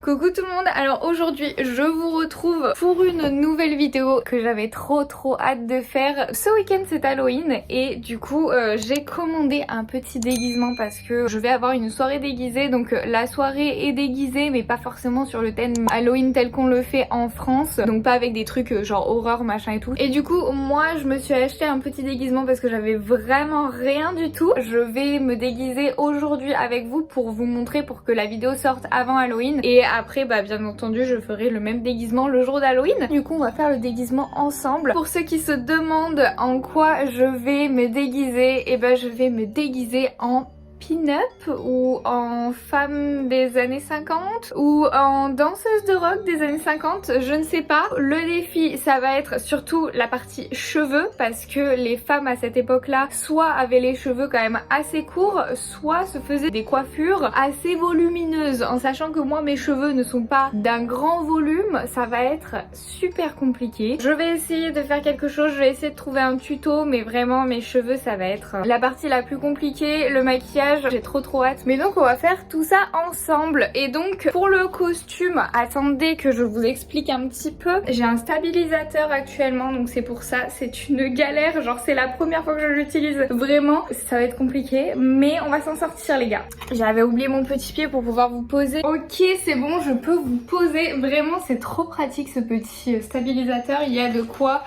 Coucou tout le monde, alors aujourd'hui je vous retrouve pour une nouvelle vidéo que j'avais trop hâte de faire. Ce week-end c'est Halloween et du coup j'ai commandé un petit déguisement parce que je vais avoir une soirée déguisée. Donc la soirée est déguisée mais pas forcément sur le thème Halloween tel qu'on le fait en France. Donc pas avec des trucs genre horreur machin et tout. Et du coup moi je me suis acheté un petit déguisement parce que j'avais vraiment rien du tout. Je vais me déguiser aujourd'hui avec vous pour vous montrer, pour que la vidéo sorte avant Halloween. Et après bah bien entendu je ferai le même déguisement le jour d'Halloween. Du coup on va faire le déguisement ensemble. Pour ceux qui se demandent en quoi je vais me déguiser, et ben je vais me déguiser en pin-up ou en femme des années 50 ou en danseuse de rock des années 50, je ne sais pas. Le défi ça va être surtout la partie cheveux parce que les femmes à cette époque là soit avaient les cheveux quand même assez courts, soit se faisaient des coiffures assez volumineuses. En sachant que moi mes cheveux ne sont pas d'un grand volume, ça va être super compliqué. Je vais essayer de faire quelque chose, je vais essayer de trouver un tuto, mais vraiment mes cheveux ça va être la partie la plus compliquée. Le maquillage j'ai trop hâte. Mais donc on va faire tout ça ensemble. Et donc pour le costume, attendez que je vous explique un petit peu. J'ai un stabilisateur actuellement, donc c'est pour ça, c'est une galère. Genre c'est la première fois que je l'utilise vraiment. Ça va être compliqué, mais on va s'en sortir les gars. J'avais oublié mon petit pied pour pouvoir vous poser. Ok c'est bon, je peux vous poser. Vraiment c'est trop pratique ce petit stabilisateur. Il y a de quoi...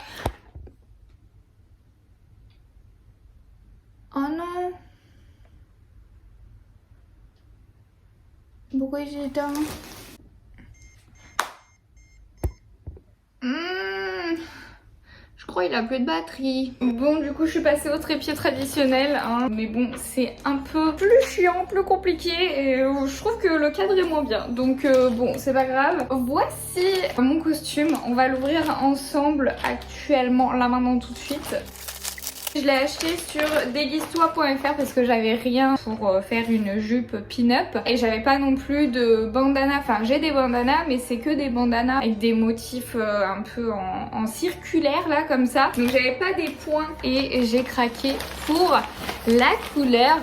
Oh non! Pourquoi j'ai éteint? Je crois qu'il a plus de batterie. Bon du coup je suis passée au trépied traditionnel hein. Mais bon c'est un peu plus chiant, plus compliqué. Et je trouve que le cadre est moins bien. Donc bon c'est pas grave. Voici mon costume. On va l'ouvrir ensemble actuellement, là maintenant tout de suite. Je l'ai acheté sur déguise-toi.fr parce que j'avais rien pour faire une jupe pin-up et j'avais pas non plus de bandana. Enfin j'ai des bandanas mais c'est que des bandanas avec des motifs un peu en circulaire là comme ça. Donc j'avais pas des points et j'ai craqué pour la couleur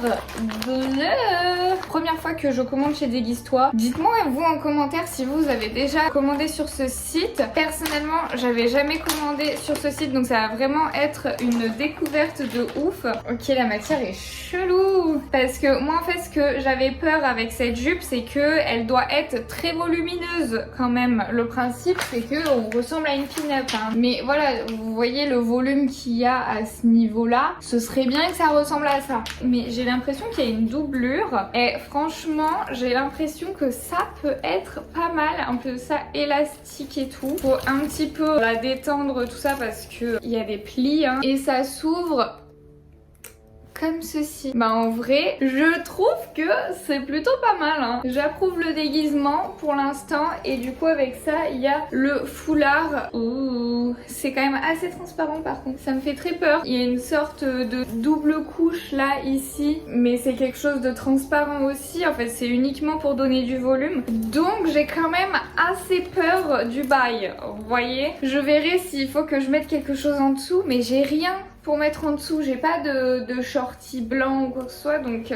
bleue. Première fois que je commande chez Déguise-toi. Dites-moi vous en commentaire si vous avez déjà commandé sur ce site. Personnellement j'avais jamais commandé sur ce site donc ça va vraiment être une découverte de ouf. Ok la matière est chelou parce que moi en fait ce que j'avais peur avec cette jupe c'est que elle doit être très volumineuse quand même. Le principe c'est que on ressemble à une pin-up hein. Mais voilà vous voyez le volume qu'il y a à ce niveau là, ce serait bien que ça ressemble à ça. Mais j'ai l'impression qu'il y a une doublure et franchement j'ai l'impression que ça peut être pas mal. Un peu ça élastique et tout. Faut un petit peu la détendre tout ça parce que il y a des plis hein. Et ça s'ouvre comme ceci. Bah en vrai je trouve que c'est plutôt pas mal hein. J'approuve le déguisement pour l'instant. Et du coup avec ça il y a le foulard. Ouh, c'est quand même assez transparent par contre. Ça me fait très peur. Il y a une sorte de double couche là ici. Mais c'est quelque chose de transparent aussi. En fait c'est uniquement pour donner du volume. Donc j'ai quand même assez peur du bail. Vous voyez. Je verrai s'il faut que je mette quelque chose en dessous. Mais j'ai rien pour mettre en dessous, j'ai pas de shorty blanc ou quoi que ce soit, donc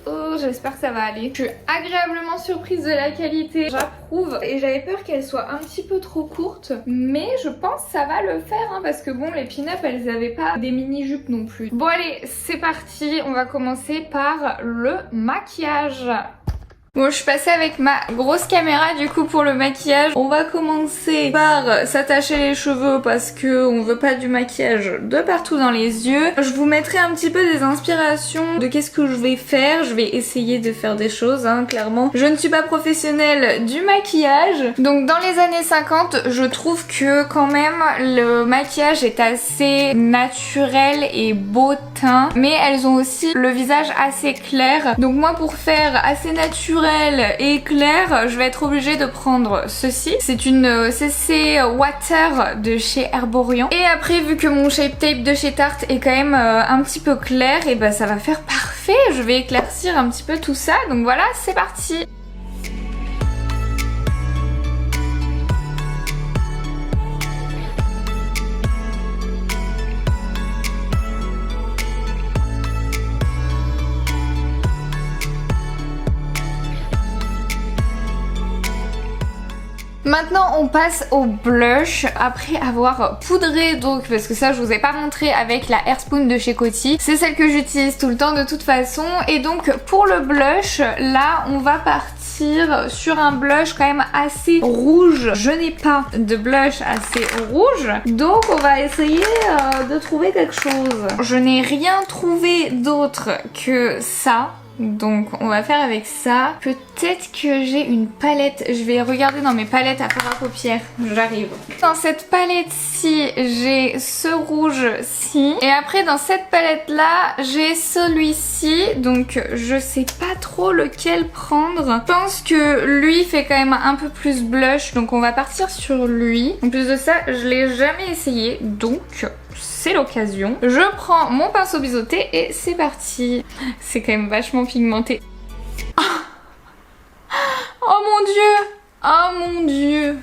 oh, j'espère que ça va aller. Je suis agréablement surprise de la qualité, j'approuve. Et j'avais peur qu'elle soit un petit peu trop courte, mais je pense que ça va le faire hein, parce que bon les pin-up elles avaient pas des mini-jupes non plus. Bon allez c'est parti, on va commencer par le maquillage. Bon je suis passée avec ma grosse caméra du coup pour le maquillage. On va commencer par s'attacher les cheveux parce que on veut pas du maquillage de partout dans les yeux. Je vous mettrai un petit peu des inspirations de qu'est-ce que je vais faire. Je vais essayer de faire des choses hein, clairement. Je ne suis pas professionnelle du maquillage. Donc dans les années 50 je trouve que quand même le maquillage est assez naturel et beau teint. Mais elles ont aussi le visage assez clair. Donc moi pour faire assez naturel et clair, je vais être obligée de prendre ceci. C'est une CC Water de chez Herborian. Et après, vu que mon Shape Tape de chez Tarte est quand même un petit peu clair, et ben ça va faire parfait. Je vais éclaircir un petit peu tout ça. Donc voilà, c'est parti. Maintenant on passe au blush après avoir poudré donc parce que ça je vous ai pas montré avec la Airspoon de chez Coty. C'est celle que j'utilise tout le temps de toute façon et donc pour le blush là on va partir sur un blush quand même assez rouge. Je n'ai pas de blush assez rouge donc on va essayer de trouver quelque chose. Je n'ai rien trouvé d'autre que ça. Donc on va faire avec ça. Peut-être que j'ai une palette. Je vais regarder dans mes palettes à fard à paupières. J'arrive. Dans cette palette-ci, j'ai ce rouge-ci. Et après dans cette palette-là, j'ai celui-ci. Donc je sais pas trop lequel prendre. Je pense que lui fait quand même un peu plus blush. Donc on va partir sur lui. En plus de ça, je l'ai jamais essayé. Donc c'est l'occasion. Je prends mon pinceau biseauté et c'est parti. C'est quand même vachement pigmenté. Oh mon dieu! Oh mon dieu!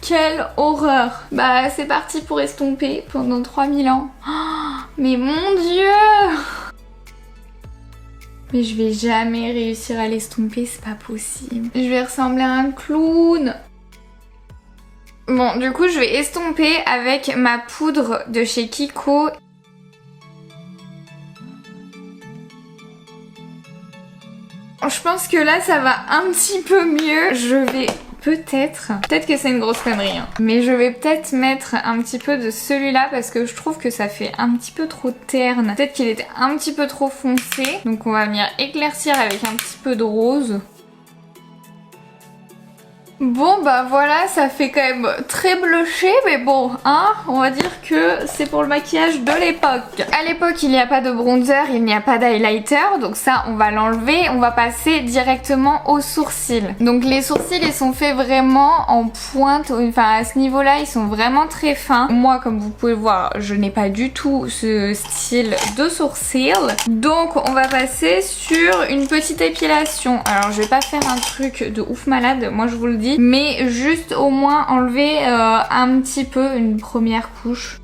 Quelle horreur! Bah c'est parti pour estomper pendant 3000 ans. Oh, mais mon dieu! Mais je vais jamais réussir à l'estomper, c'est pas possible. Je vais ressembler à un clown. Bon, du coup, je vais estomper avec ma poudre de chez Kiko. Je pense que là, ça va un petit peu mieux. Je vais peut-être que c'est une grosse connerie, hein, mais je vais peut-être mettre un petit peu de celui-là parce que je trouve que ça fait un petit peu trop terne. Peut-être qu'il était un petit peu trop foncé. Donc on va venir éclaircir avec un petit peu de rose. Bon bah voilà, ça fait quand même très blushé, mais bon, hein, on va dire que c'est pour le maquillage de l'époque. À l'époque, il n'y a pas de bronzer, il n'y a pas d'highlighter, donc ça, on va l'enlever. On va passer directement aux sourcils. Donc les sourcils, ils sont faits vraiment en pointe, enfin à ce niveau-là, ils sont vraiment très fins. Moi, comme vous pouvez voir, je n'ai pas du tout ce style de sourcils. Donc on va passer sur une petite épilation. Alors je vais pas faire un truc de ouf malade, moi je vous le dis. Mais juste au moins enlever un petit peu une première couche.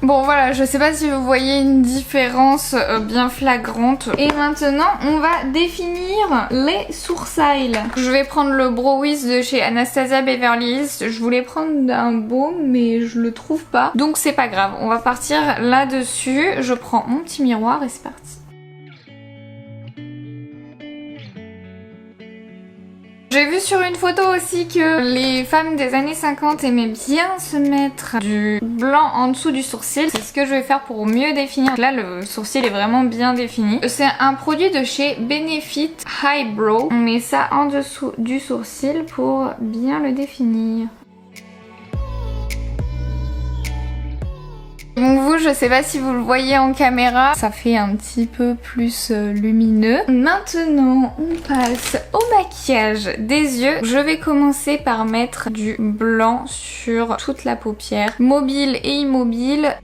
Bon voilà, je sais pas si vous voyez une différence bien flagrante. Et maintenant, on va définir les sourcils. Je vais prendre le Brow Wiz de chez Anastasia Beverly Hills. Je voulais prendre un baume, mais je le trouve pas. Donc c'est pas grave, on va partir là-dessus. Je prends mon petit miroir et c'est parti. J'ai vu sur une photo aussi que les femmes des années 50 aimaient bien se mettre du blanc en dessous du sourcil. C'est ce que je vais faire pour mieux définir. Là, le sourcil est vraiment bien défini. C'est un produit de chez Benefit Highbrow. On met ça en dessous du sourcil pour bien le définir. Donc vous, je sais pas si vous le voyez en caméra, ça fait un petit peu plus lumineux. Maintenant, on passe au maquillage des yeux. Je vais commencer par mettre du blanc sur toute la paupière, mobile et immobile.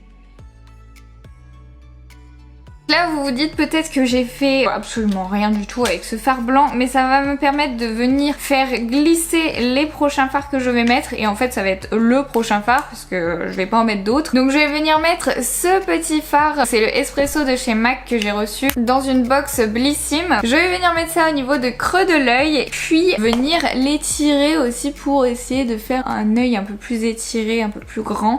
Là vous vous dites peut-être que j'ai fait absolument rien du tout avec ce fard blanc, mais ça va me permettre de venir faire glisser les prochains fards que je vais mettre, et en fait ça va être le prochain fard parce que je vais pas en mettre d'autres. Donc je vais venir mettre ce petit fard, c'est le Espresso de chez MAC que j'ai reçu dans une box Blissim. Je vais venir mettre ça au niveau de creux de l'œil, puis venir l'étirer aussi pour essayer de faire un œil un peu plus étiré, un peu plus grand.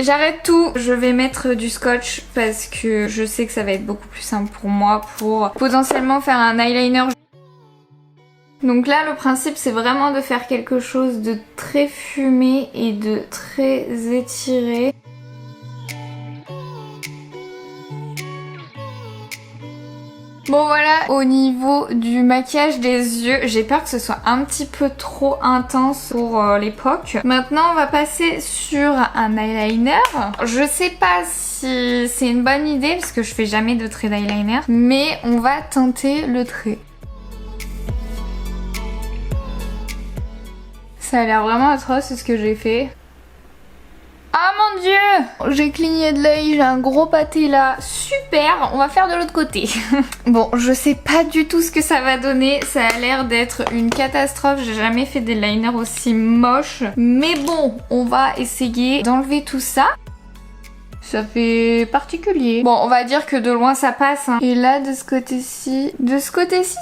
J'arrête tout, je vais mettre du scotch parce que je sais que ça va être beaucoup plus simple pour moi pour potentiellement faire un eyeliner. Donc là le principe c'est vraiment de faire quelque chose de très fumé et de très étiré. Bon voilà, au niveau du maquillage des yeux, j'ai peur que ce soit un petit peu trop intense pour l'époque. Maintenant on va passer sur un eyeliner. Je sais pas si c'est une bonne idée parce que je fais jamais de trait d'eyeliner, mais on va tenter le trait. Ça a l'air vraiment atroce ce que j'ai fait. Ah mon dieu! J'ai cligné de l'œil, j'ai un gros pâté là. Super, on va faire de l'autre côté. Bon, je sais pas du tout ce que ça va donner. Ça a l'air d'être une catastrophe. J'ai jamais fait des liners aussi moches. Mais bon, on va essayer d'enlever tout ça. Ça fait particulier. Bon, on va dire que de loin ça passe, hein. Et là, de ce côté-ci,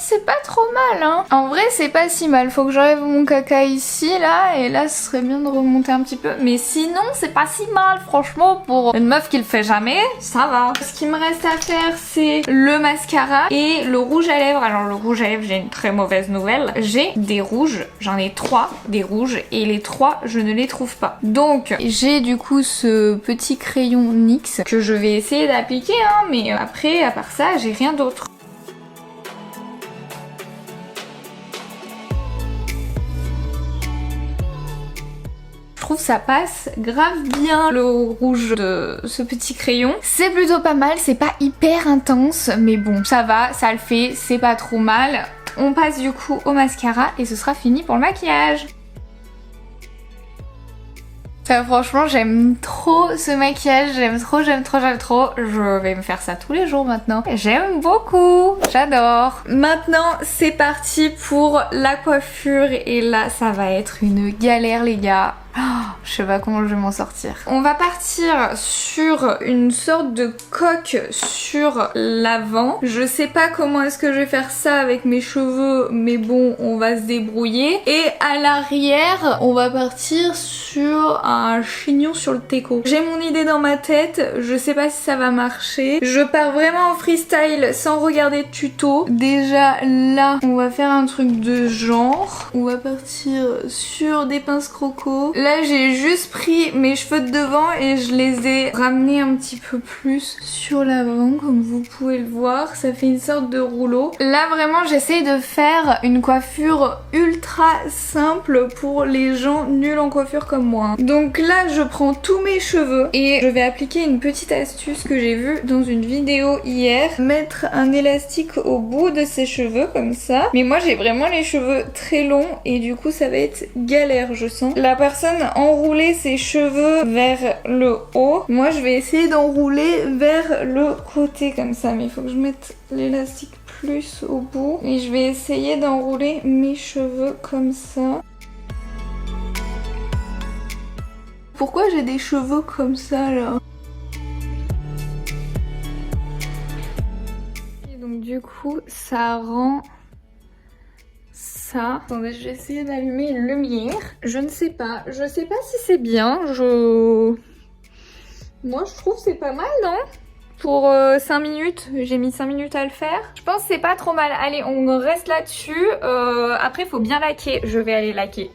c'est pas trop mal, hein. En vrai, c'est pas si mal. Faut que j'enlève mon caca ici, là, et là, ce serait bien de remonter un petit peu. Mais sinon, c'est pas si mal, franchement, pour une meuf qui le fait jamais, ça va. Ce qui me reste à faire, c'est le mascara et le rouge à lèvres. Alors, le rouge à lèvres, j'ai une très mauvaise nouvelle. J'ai des rouges, j'en ai 3 des rouges, et les 3, je ne les trouve pas. Donc, j'ai du coup ce petit crayon NYX que je vais essayer d'appliquer, hein, mais après, à part ça, j'ai rien d'autre. Je trouve ça passe grave bien le rouge de ce petit crayon. C'est plutôt pas mal, c'est pas hyper intense, mais bon, ça va, ça le fait, c'est pas trop mal. On passe du coup au mascara et ce sera fini pour le maquillage. Enfin, franchement, j'aime trop ce maquillage, j'aime trop. Je vais me faire ça tous les jours maintenant. J'aime beaucoup, j'adore. Maintenant, c'est parti pour la coiffure et là, ça va être une galère, les gars. Oh, je sais pas comment je vais m'en sortir. On va partir sur une sorte de coque sur l'avant. Je sais pas comment est-ce que je vais faire ça avec mes cheveux, mais bon, on va se débrouiller. Et à l'arrière, on va partir sur un chignon sur le teco. J'ai mon idée dans ma tête, je sais pas si ça va marcher. Je pars vraiment en freestyle sans regarder de tuto. Déjà là, on va faire un truc de genre. On va partir sur des pinces croco. Là, j'ai juste pris mes cheveux de devant et je les ai ramenés un petit peu plus sur l'avant, comme vous pouvez le voir. Ça fait une sorte de rouleau. Là, vraiment, j'essaie de faire une coiffure ultra simple pour les gens nuls en coiffure comme moi. Donc là, je prends tous mes cheveux et je vais appliquer une petite astuce que j'ai vue dans une vidéo hier. Mettre un élastique au bout de ses cheveux, comme ça. Mais moi, j'ai vraiment les cheveux très longs et du coup, ça va être galère, je sens. La personne enrouler ses cheveux vers le haut. Moi, je vais essayer d'enrouler vers le côté comme ça, mais il faut que je mette l'élastique plus au bout. Et je vais essayer d'enrouler mes cheveux comme ça. Pourquoi j'ai des cheveux comme ça, là? Et donc, du coup, ça rend... ça. Attendez, je vais essayer d'allumer une lumière. Je ne sais pas. Je sais pas si c'est bien. Moi, je trouve que c'est pas mal, non? Pour 5 minutes. J'ai mis 5 minutes à le faire. Je pense que c'est pas trop mal. Allez, on reste là-dessus. Après, il faut bien laquer. Je vais aller laquer.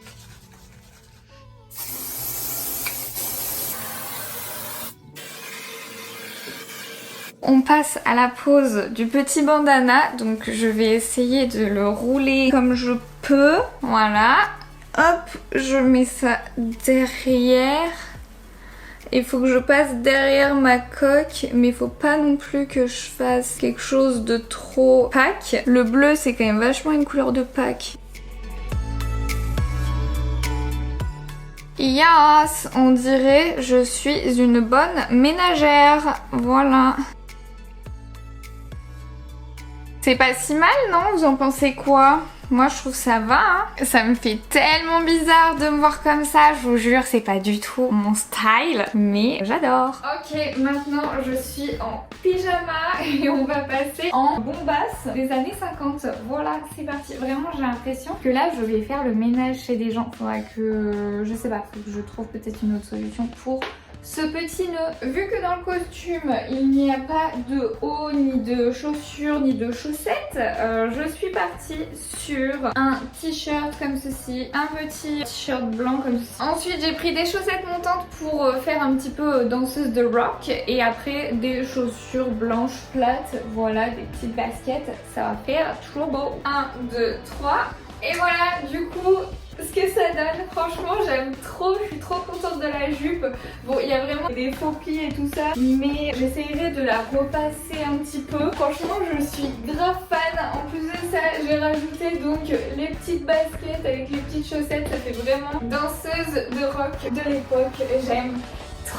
On passe à la pose du petit bandana, donc je vais essayer de le rouler comme je peux, voilà. Hop, je mets ça derrière. Il faut que je passe derrière ma coque, mais il faut pas non plus que je fasse quelque chose de trop Pâques. Le bleu, c'est quand même vachement une couleur de Pâques. Yes, on dirait je suis une bonne ménagère, voilà. C'est pas si mal, non? Vous en pensez quoi? Moi, je trouve ça va, hein. Ça me fait tellement bizarre de me voir comme ça, je vous jure, c'est pas du tout mon style, mais j'adore. Ok, maintenant, je suis en pyjama et on va passer en bombasse des années 50. Voilà, c'est parti. Vraiment, j'ai l'impression que là, je vais faire le ménage chez des gens. Faudrait que... je sais pas, faut que je trouve peut-être une autre solution pour... ce petit nœud. Vu que dans le costume il n'y a pas de haut, ni de chaussures, ni de chaussettes, je suis partie sur un t-shirt comme ceci, un petit t-shirt blanc comme ceci. Ensuite j'ai pris des chaussettes montantes pour faire un petit peu danseuse de rock et après des chaussures blanches plates, voilà, des petites baskets, ça va faire toujours beau. 1, 2, 3 et voilà, du coup ce que ça donne, franchement j'aime trop, je suis trop contente de la jupe. Bon, il y a vraiment des faux plis et tout ça, mais j'essayerai de la repasser un petit peu. Franchement, je suis grave fan. En plus de ça, j'ai rajouté donc les petites baskets avec les petites chaussettes. Ça fait vraiment danseuse de rock de l'époque. J'aime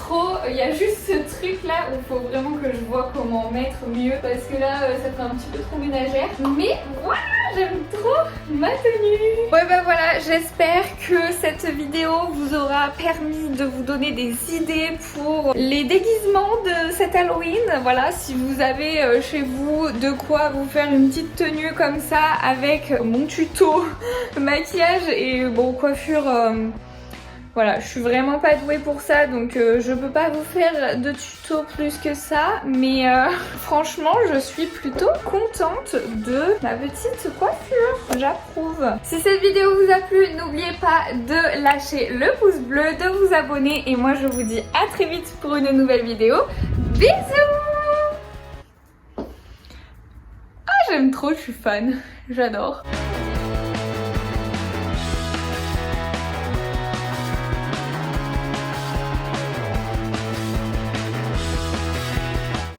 trop. Il y a juste ce truc là où il faut vraiment que je vois comment mettre mieux parce que là ça fait un petit peu trop ménagère. Mais voilà, j'aime trop ma tenue. Ouais bah voilà, j'espère que cette vidéo vous aura permis de vous donner des idées pour les déguisements de cet Halloween. Voilà, si vous avez chez vous de quoi vous faire une petite tenue comme ça avec mon tuto maquillage et bon coiffure. Voilà, je suis vraiment pas douée pour ça, donc je peux pas vous faire de tuto plus que ça, mais franchement, je suis plutôt contente de ma petite coiffure. J'approuve. Si cette vidéo vous a plu, n'oubliez pas de lâcher le pouce bleu, de vous abonner, et moi je vous dis à très vite pour une nouvelle vidéo. Bisous! Ah, j'aime trop, je suis fan. J'adore.